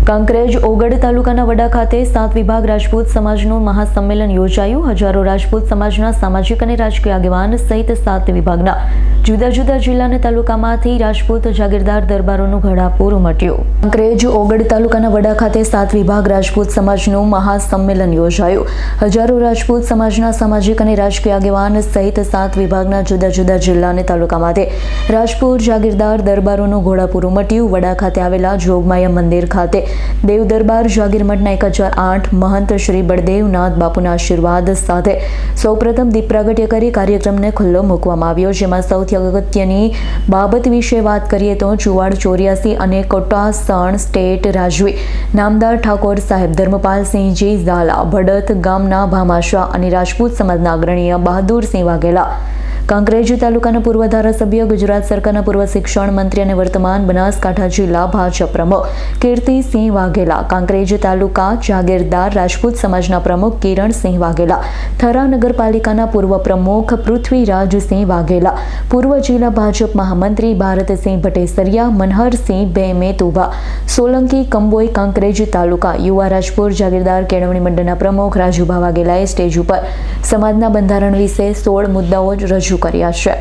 કાંકરેજ ઓગડ તાલુકાના વડા ખાતે 7 વિભાગ રાજપૂત સમાજનું મહાસંમેલન યોજાયું। હજારો રાજપૂત સમાજના સામાજિક અને રાજકીય આગેવાન સહિત 7 વિભાગના જુદા જુદા જિલ્લા અને તાલુકામાંથી રાજપૂત જાગીરદાર દરબારોનું ઘોડાપૂર ઉમટ્યું। કાંકરેજ ઓગડ તાલુકાના વડા ખાતે 7 વિભાગ રાજપૂત સમાજનું મહાસંમેલન યોજાયું। હજારો રાજપૂત સમાજના સામાજિક અને રાજકીય આગેવાન સહિત 7 વિભાગના જુદા જુદા જિલ્લા અને તાલુકામાંથી રાજપૂત જાગીરદાર દરબારોનું ઘોડાપૂર ઉમટ્યું। વડા ખાતે આવેલા જોગમાયા મંદિર ખાતે દેવ દરબાર જાગીર મઠના 1008 મહંત શ્રી બળદેવનાથ બાપુના આશીર્વાદ સાથે સૌપ્રથમ દીપ પ્રાગટ્ય કરી કાર્યક્રમને ખુલ્લો મૂકવામાં આવ્યો, જેમાં સૌથી અગત્યની બાબત વિશે વાત કરીએ તો ચુવાડ 84 અને કોટાસણ સ્ટેટ રાજવી નામદાર ઠાકોર સાહેબ ધર્મપાલસિંહજી ઝાલા ભડત ગામના ભામાશા અને રાજપૂત સમાજના અગ્રણીય બહાદુરસિંહ વાઘેલા, કાંકરેજ તાલુકાના પૂર્વ ધારાસભ્ય, ગુજરાત સરકારના પૂર્વ શિક્ષણ મંત્રી અને વર્તમાન બનાસકાંઠા જિલ્લા ભાજપ પ્રમુખ કીર્તિસિંહ વાઘેલા, કાંકરેજ તાલુકા જાગીરદાર રાજપૂત સમાજના પ્રમુખ કિરણસિંહ વાઘેલા, થરા નગરપાલિકાના પૂર્વ પ્રમુખ પૃથ્વીરાજસિંહ વાઘેલા, પૂર્વ જિલ્લા ભાજપ મહામંત્રી ભારતસિંહ ભટેસરિયા, મનહરસિંહ બેમેતુભા સોલંકી કંબોઈ, કાંકરેજ તાલુકા યુવા રાજપૂત જાગીરદાર કેળવણી મંડળના પ્રમુખ રાજુભા વાઘેલાએ સ્ટેજ ઉપર સમાજના બંધારણ વિશે 16 મુદ્દાઓ રજૂ કર્યા છે।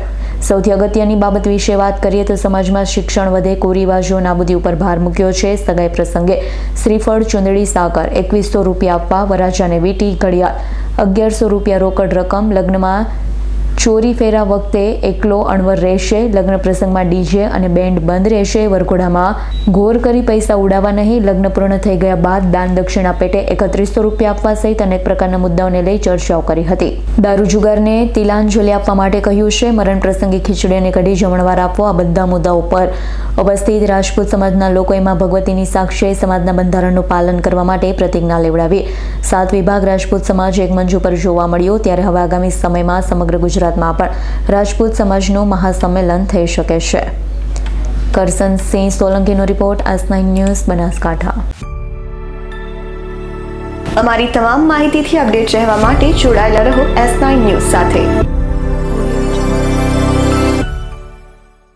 સૌથી અગત્યની બાબત વિશે વાત કરીએ તો સમાજમાં શિક્ષણ વધે, કુરિવાજો નાબૂદી ઉપર ભાર મૂક્યો છે। સગાઈ પ્રસંગે શ્રીફળ, ચુંદડી, સાકર 2100 રૂપિયા આપવા, વરાજાને વીટી, ઘડિયાળ 1100 રૂપિયા રોકડ રકમ, લગ્નમાં ચોરી ફેરા વખતે એકલો અણવર રહેશે, લગ્ન પ્રસંગમાં ડીજે અને બેન્ડ બંધ રહેશે, વરઘોડામાં ઘોર કરી પૈસા ઉડાવવા નહીં, લગ્ન પૂર્ણ થઈ ગયા બાદ દાન દક્ષિણા પેટે 3100 રૂપિયા આપવા સહિત અનેક પ્રકારના મુદ્દાઓને લઈ ચર્ચાઓ કરી હતી। દારૂ જુગારને તિલાંજલિ આપવા માટે કહ્યું છે। મરણ પ્રસંગે ખીચડી અને કઢી જમણવાર આપવો, આ બધા મુદ્દાઓ પર ઉપસ્થિત રાજપૂત સમાજના લોકોએ માં ભગવતીની સાક્ષી સમાજના બંધારણનું પાલન કરવા માટે પ્રતિજ્ઞા લેવડાવી। 7 વિભાગ રાજપૂત સમાજ એક મંચ ઉપર જોવા મળ્યો, ત્યારે હવે આગામી સમયમાં સમગ્ર ગુજરાતમાં પણ રાજપૂત સમાજનું મહાસંમેલન થઈ શકે છે। કરસનસિંહ સોલંકીનો રિપોર્ટ, S9 ન્યૂઝ, બનાસકાંઠા। અમારી તમામ માહિતીથી અપડેટ રહેવા માટે જોડાયેલા રહો S9 ન્યૂઝ સાથે।